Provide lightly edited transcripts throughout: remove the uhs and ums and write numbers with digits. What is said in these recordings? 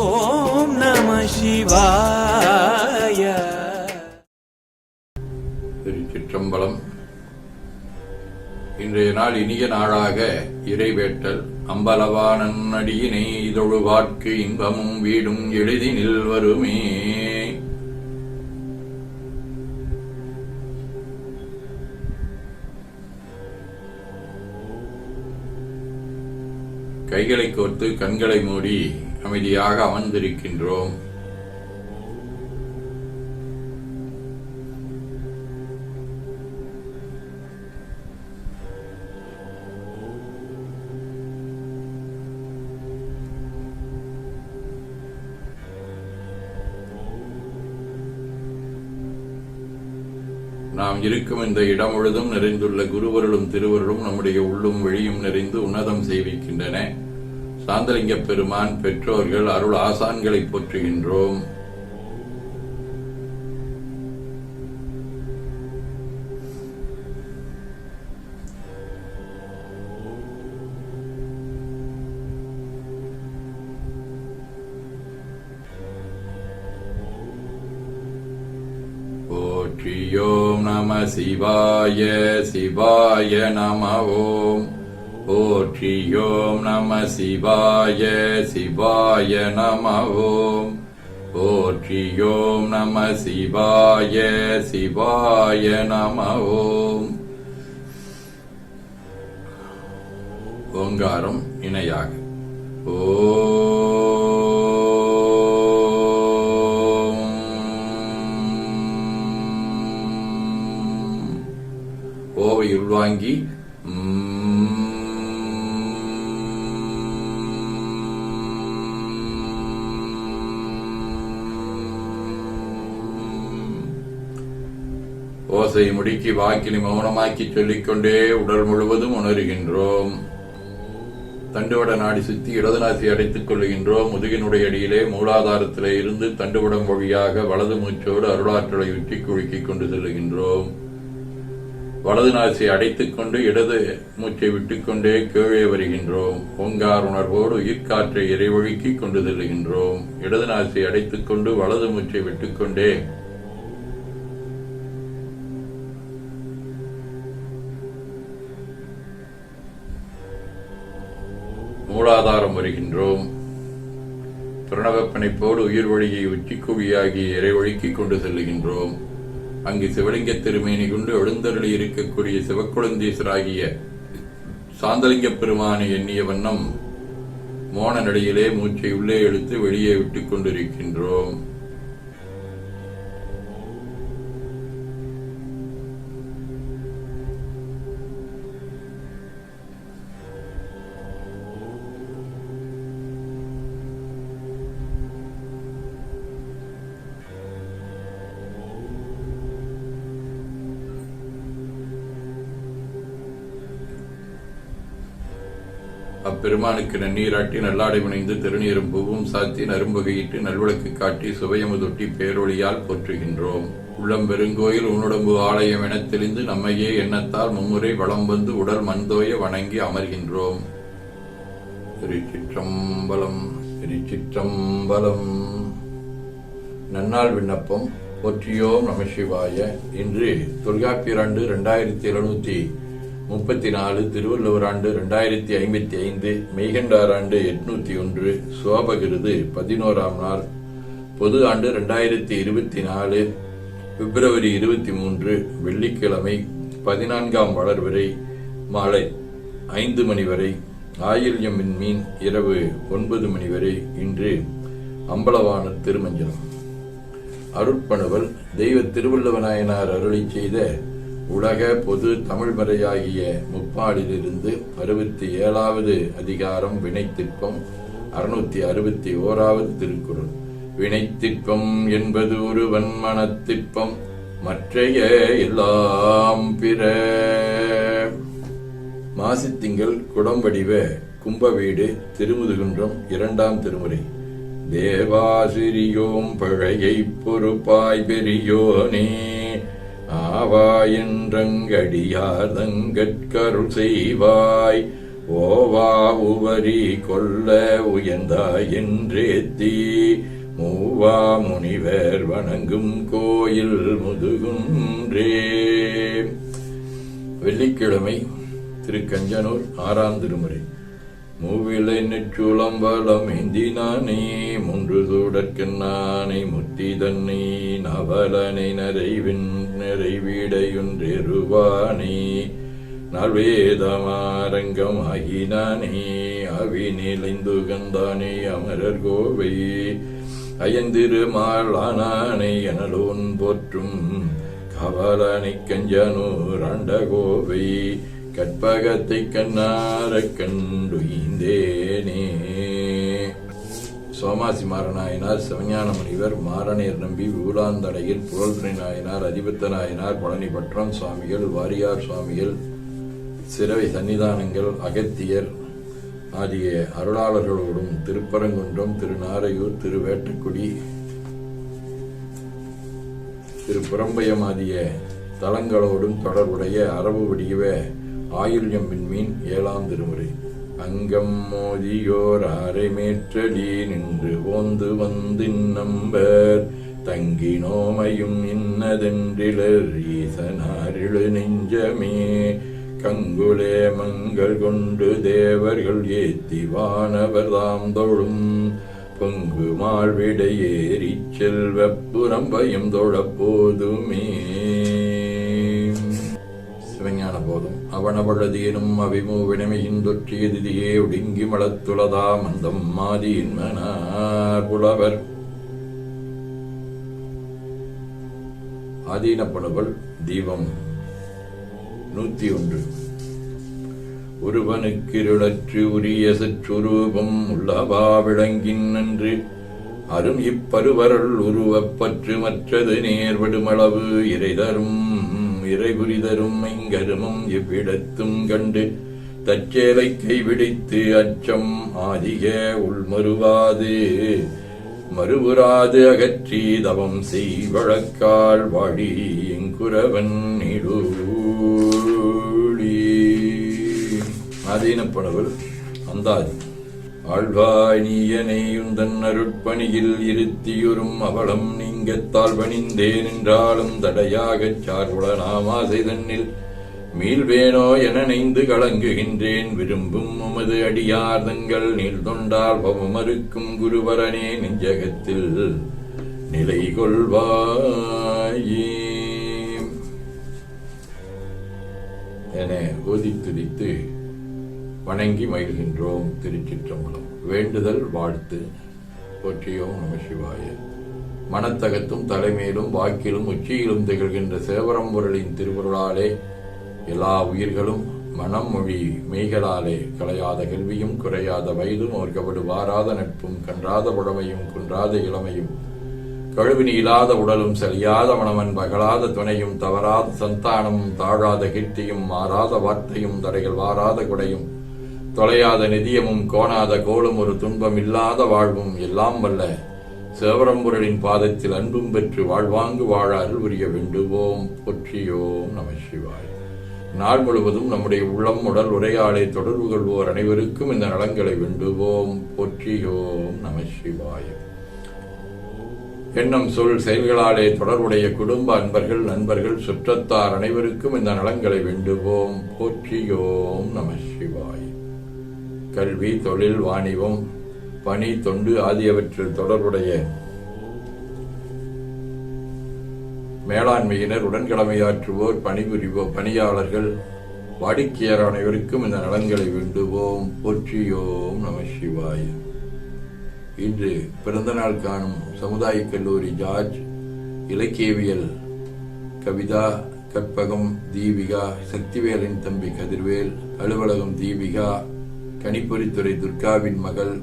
ஓம் நம சிவாய. திருச்சிற்றம்பலம். இன்றைய நாள் இனிய நாளாக இறைவேட்டல் அம்பலவானன் அடியினை இதொழுவார்க்கு இன்பமும் வீடும் எளிதினில் வருமே. கைகளை கோர்த்து கண்களை மூடி அமைதியாக அமர்ந்திருக்கின்றோம். நாம் இருக்கும் இந்த இடம் முழுதும் நிறைந்துள்ள குருவருளும் திருவருளும் நம்முடைய உள்ளும் வெளியும் நிறைந்து உன்னதம் செய்விக்கின்றன. சாந்தலிங்க பெருமான் பெற்றோர்கள் அருள் ஆசான்களை போற்றுகின்றோம். போற்றியோம் நம சிவாய சிவாய நம ஓம். போற்றியோம் நம சிவாய சிவாய நம ஓம். போற்றியோம் நம சிவாய சிவாய நம ஓம். ஓங்காரம் இணையாக ஓவை உள்வாங்கி ஓசை முடுக்கி வாக்கினை மௌனமாக்கி சொல்லிக்கொண்டே உடல் முழுவதும் உணர்கின்றோம். தண்டுவட நாடி சுத்தி இடது நாசி அடைத்துக் கொள்ளுகின்றோம். முதுகினுடைய அடியிலே மூலாதாரத்திலே இருந்து தண்டுவடம் வழியாக வலது மூச்சோடு அருளாற்றலை உச்சி குலுக்கிக் கொண்டு செல்லுகின்றோம். வலது நாசி அடைத்துக் கொண்டு இடது மூச்சை விட்டுக்கொண்டே கீழே வருகின்றோம். ஓங்கார் உணர்வோடு உயிர்காற்றை இறைவழுக்கி கொண்டு செல்லுகின்றோம். இடது நாசி அடைத்துக் கொண்டு வலது மூச்சை விட்டுக்கொண்டே மூலாதாரம் வருகின்றோம். பிரணவப்பனைப்போடு உயிர் வழியை உச்சிக்குழியாகி இறைவழுக்கி கொண்டு செல்லுகின்றோம். அங்கு சிவலிங்க திருமேனி கொண்டு எழுந்தருளி இருக்கக்கூடிய சிவக்குழந்தீசராகிய சாந்தலிங்க பெருமானை எண்ணிய வண்ணம் மோன நடையிலே மூச்சை உள்ளே இழுத்து வெளியே விட்டுக் கொண்டிருக்கின்றோம். அப்பெருமானுக்கு நன்னீராட்டி நல்லாடை வினைந்து திருநீரும் பூவும் சாத்தி நரும்பகையிட்டு நல்விளக்கு காட்டி சுவையமுதொட்டி பேரொழியால் போற்றுகின்றோம். உள்ளம் பெருங்கோயில் உன்னுடம்பு ஆலயம் எனத் தெளிந்து நம்மையே எண்ணத்தால் மும்முறை வளம் வந்து உடல் மண்தோய வணங்கி அமர்கின்றோம். திருச்சிற்றம்பலம். திருச்சிற்றம்பலம். நன்னாள் விண்ணப்பம். போற்றியோம் நம சிவாய. இன்று தொல்காப்பியர் ஆண்டு 2734, திருவள்ளுவர் ஆண்டு 2055, மெய்கண்டார் ஆண்டு 801, சோபகிருது 11ஆம் நாள், பொது ஆண்டு 2024, பிப்ரவரி 23, வெள்ளிக்கிழமை, 14ஆம் வளர்வரை மாலை 5 மணி வரை, ஆயில்யம் விண்மீன் இரவு 9 மணி வரை. இன்று அம்பலவான திருமஞ்சனம். அருட்பணுவல். தெய்வ திருவள்ளுவநாயனார் அருளி செய்த உலக பொது தமிழ்மறையாகிய முப்பாலிலிருந்து 67வது அதிகாரம் வினைத்திற்பம், 661வது திருக்குறள். வினைத்திற்பம் என்பது ஒரு வன்மனத்திற்பம், மற்றைய எல்லாம் பிற. மாசித்திங்கள் குடம்படிவ கும்பவீடு திருமுதுகுன்றம் 2ஆம் திருமுறை. தேவாசிரியோம் பழையை பொறுப்பாய் பெரியோனே, ஆவாயன்றங்கடியார் தங்கட்கருள் செய்வாய், ஓவா உவரி கொல்ல உயர்ந்தா என்றேத்தி மூவா முனிவர் வணங்கும் கோயில் முதுகுன்றே. வெள்ளிக்கிழமை திருக்கஞ்சனூர் 6ஆம் திருமுறை. மூவிலை நெச்சுளம் வளம் ஏந்தினானே முன்று சூடற்கண்ணானை முத்தி தன்னை நவலனை நிறைவிடையொன்றெருவானே நல்வேதமாரங்கம் ஆகினானே அவி நிலைந்து கந்தானே அமரர் கோவை அயந்திருமாளானானை எனலோன் போற்றும் கவலனை கஞ்சனூர் ஆண்ட கோவை கற்பகத்தை கண்ணார கண்டுயிந்தேனே. சோமாசி மாறநாயனார், சிவஞான முனிவர், மாரநேர் நம்பி, ஊலாந்தடையில் புகழ்துணை நாயனார், அதிபத்த நாயனார், பழனிபட்டம் சுவாமிகள், வாரியார் சுவாமிகள், சிறவை சன்னிதானங்கள், அகத்தியர் ஆகிய அருளாளர்களோடும் திருப்பரங்குன்றம், திருநாரையூர், திருவேட்டக்குடி, திருப்புறம்பயம் ஆகிய தலங்களோடும் தொடர்புடைய அரபு வடிவ ஆயுள்யம் விண்மீன் 7ஆம் திருமுறை. அங்கம் மோதியோர் ஆரை மேற்றடி நின்று ஓந்து வந்தின்னம்பர் தங்கினோமையும் இன்னதென்றிலர் ஈசனாரிழு நெஞ்சமே கங்குலே மங்கள் கொண்டு தேவர்கள் ஏத்தி வானவர் தாம் தொழும் பொங்கு மாழ்விடை ஏறிச் செல்வப்புறம்பயம் தொழப்போதுமே. சிவஞான போதும் அவனவளதேனும் அவிமூவினமையின் தொற்றிய திதியே ஒடுங்கி மலத்துளதா மந்தம் மாதியின் மனார் புலவர். ஆதீனப்படுவல் தீபம் 101. ஒருவனுக்கிருளற்று உரிய சற்றுரூபம் உள்ளவா விளங்கின் நன்று அரும் இப்பருவருள் உருவப்பற்று மற்றது நேர்வடுமளவு இறைதரும் இறைபுரிதரும் மெங்கருமும் இவ்விடத்தும் கண்டு தச்சேலை கைவிடித்து அச்சம் ஆதிக உள்மறுவாது மறுபுறாது அகற்றி தவம் செய் வழக்கால் வாழி எங்குரவன் நீடூழி. ஆதீனப்படவல் அந்தாதி. ஆழ்வாய் நீயனை உந்தன் அருட்பணியில் இருத்தியுறும் அவளம் நீங்கத்தால் பணிந்தேன் என்றாலும் தடையாகச் சார்புல நாமாசை தன்னில் மீள்வேனோ என நைந்து கலங்குகின்றேன். விரும்பும் உமது அடியார் தங்கள் நீள் தொண்டால் பவமறுக்கும் குருவரனே நெஞ்சகத்தில் நிலை கொள்வாயே என ஓதித்துதித்து வணங்கி மகிழ்கின்றோம். திருச்சிற்றம்பலம். வேண்டுதல் வாழ்த்து. போற்றியோம் நம சிவாய. மனத்தகத்தும் தலைமையிலும் வாக்கிலும் உச்சியிலும் திகழ்கின்ற சேவரம்பொருளின் திருவருளாலே எல்லா உயிர்களும் மனம் மொழி மெய்களாலே கலையாத கல்வியும் குறையாத வயதும் ஓர்கபடு வாராத நட்பும் கன்றாத புடமையும் குன்றாத இளமையும் கழுவினி இல்லாத உடலும் செலியாத மனமன் பகலாத துணையும் தவறாத சந்தானமும் தாழாத கீர்த்தியும் மாறாத வார்த்தையும் தடைகள் வாராத குடையும் தொலையாத நிதியமும் கோணாத கோளும் ஒரு துன்பம் இல்லாத வாழ்வும் எல்லாம் வல்ல சேவரம்பொருளின் பாதத்தில் அன்பும் பெற்று வாழ்வாங்கு வாழ அருள் புரிய வேண்டுவோம். போற்றியோம் நம சிவாய். நாள் முழுவதும் நம்முடைய உள்ளம் உடல் உரையாடை தொடர்பு கொள்வோர் அனைவருக்கும் இந்த நலங்களை வேண்டுவோம். போற்றியோம் நம சிவாய. எண்ணம் சொல் செயல்களாலே தொடர்புடைய குடும்ப அன்பர்கள் நண்பர்கள் சுற்றத்தார் அனைவருக்கும் இந்த நலங்களை வேண்டுவோம். போற்றியோம் நம சிவாய. கல்வி தொழில் வாணிபம் பணி தொண்டு ஆகியவற்றில் தொடர்புடைய மேலாண்மையினர் உடன்கடமையாற்றுவோர் பணிபுரிவோர் பணியாளர்கள் வாடிக்கையாளர் அனைவருக்கும் இந்த நலன்களை வேண்டுவோம். போற்றியோம் நம சிவாய. இன்று பிறந்தநாள் காணும் சமுதாய கல்லூரி ஜார்ஜ், இலக்கியவியல் கவிதா, கற்பகம் தீபிகா, சக்திவேலின் தம்பி கதிர்வேல், அலுவலகம் தீபிகா, கணிப்பொறித்துறை துர்காவின் மகள்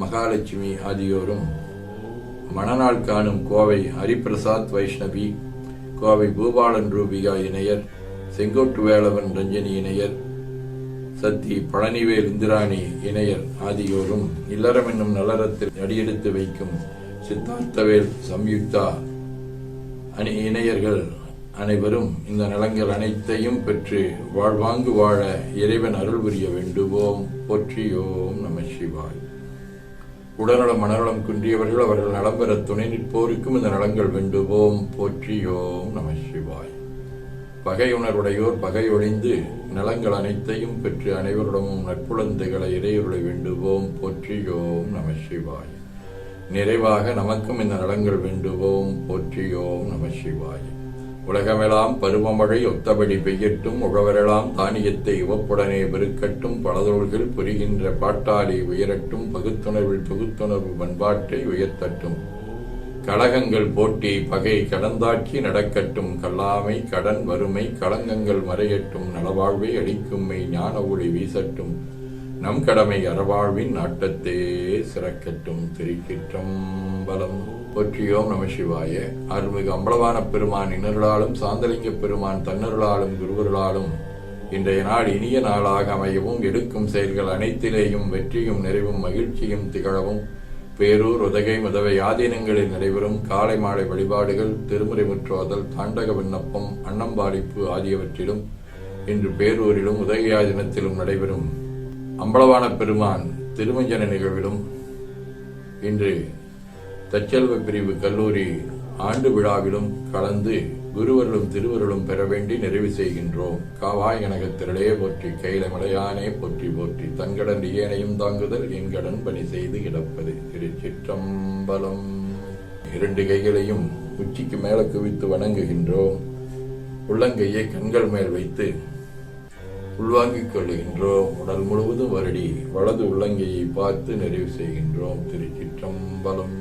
மகாலட்சுமி ஆகியோரும், மணநாள் காணும் கோவை ஹரிபிரசாத் வைஷ்ணவி, கோவை பூபாலன் ரூபிகா இணையர், செங்கோட்டு வேளவன் ரஞ்சனி இணையர், சத்தி பழனிவேல் இந்திராணி இணையர் ஆகியோரும், இல்லறம் என்னும் நலரத்தில் அடியெடுத்து வைக்கும் சித்தார்த்தவேல் சம்யுக்தா இணையர்கள் அனைவரும் இந்த நலங்கள் அனைத்தையும் பெற்று வாழ்வாங்கு வாழ இறைவன் அருள் புரிய வேண்டுவோம். போற்றியோம் நம சிவாய். உடல்நலம் மனநலம் குன்றியவர்கள் அவர்கள் நலம் பெற துணை நிற்போருக்கும் இந்த நலங்கள் வேண்டுவோம். போற்றியோம் நம சிவாய். பகையுணர்வுடையோர் பகை ஒழிந்து நலங்கள் அனைத்தையும் பெற்று அனைவருடமும் நட்புழந்தைகளை இறையொருளை வேண்டுவோம். போற்றியோம் நம சிவாய். நிறைவாக நமக்கும் இந்த நலங்கள் வேண்டுவோம். போற்றியோம் நம சிவாய். உலகமெல்லாம் பருவமழை ஒத்தபடி பெய்யட்டும், உழவரெல்லாம் தானியத்தை உவப்புடனே பெருக்கட்டும், பலதோள்கள் புரிகின்ற பாட்டாளி உயரட்டும், பகுத்துணர்வில் தொகுத்துணர்வு பண்பாட்டை உயர்த்தட்டும், கழகங்கள் போட்டி பகை கடந்தாட்சி நடக்கட்டும், கல்லாமை கடன் வறுமை களங்கங்கள் மறையட்டும், நலவாழ்வை அளிக்கும்மை ஞான ஒளி வீசட்டும், நம் கடமை அறவாழ்வின் நாட்டத்தே சிறக்கட்டும். திருச்சிற்றம்பலம். போற்றியோம் நம சிவாய. அருள்மிகு அம்பலவான பெருமான் இன்னருளாலும் சாந்தலிங்க பெருமான் தன்னருளாலும் குருவருளாலும் இன்றைய நாள் இனிய நாளாக அமையவும், எடுக்கும் செயல்கள் அனைத்திலேயும் வெற்றியும் நிறைவும் மகிழ்ச்சியும் திகழவும், பேரூர் உதகை முதவை ஆதீனங்களில் நடைபெறும் காலை மாலை வழிபாடுகள், திருமுறை முற்றோதல், தாண்டக விண்ணப்பம், அன்னம்பாடிப்பு ஆகியவற்றிலும் இன்று பேரூரிலும் உதகை ஆதீனத்திலும் நடைபெறும் அம்பலவான பெருமான் திருமஞ்சன நிகழ்விலும் இன்று தச்செல்வ பிரிவு கல்லூரி ஆண்டு விழாவிலும் கலந்து குருவர்களும் திருவருளும் பெற வேண்டி நிறைவு செய்கின்றோம். காவாய் கனகத்திரளே போற்றி, கையில மலையானே போற்றி போற்றி, தன்கடன் ஏனையும் தாங்குதல் என்கடன் பணி செய்து கிடப்பது. திருச்சிற்றம்பலம். 2 கைகளையும் உச்சிக்கு மேல குவித்து வணங்குகின்றோம். உள்ளங்கையை கண்கள் மேல் வைத்து உள்வாங்கிக் கொள்ளுகின்றோம். உடல் முழுவதும் வருடி வலது உள்ளங்கையை பார்த்து நிறைவு செய்கின்றோம். திருச்சிற்றம்பலம்.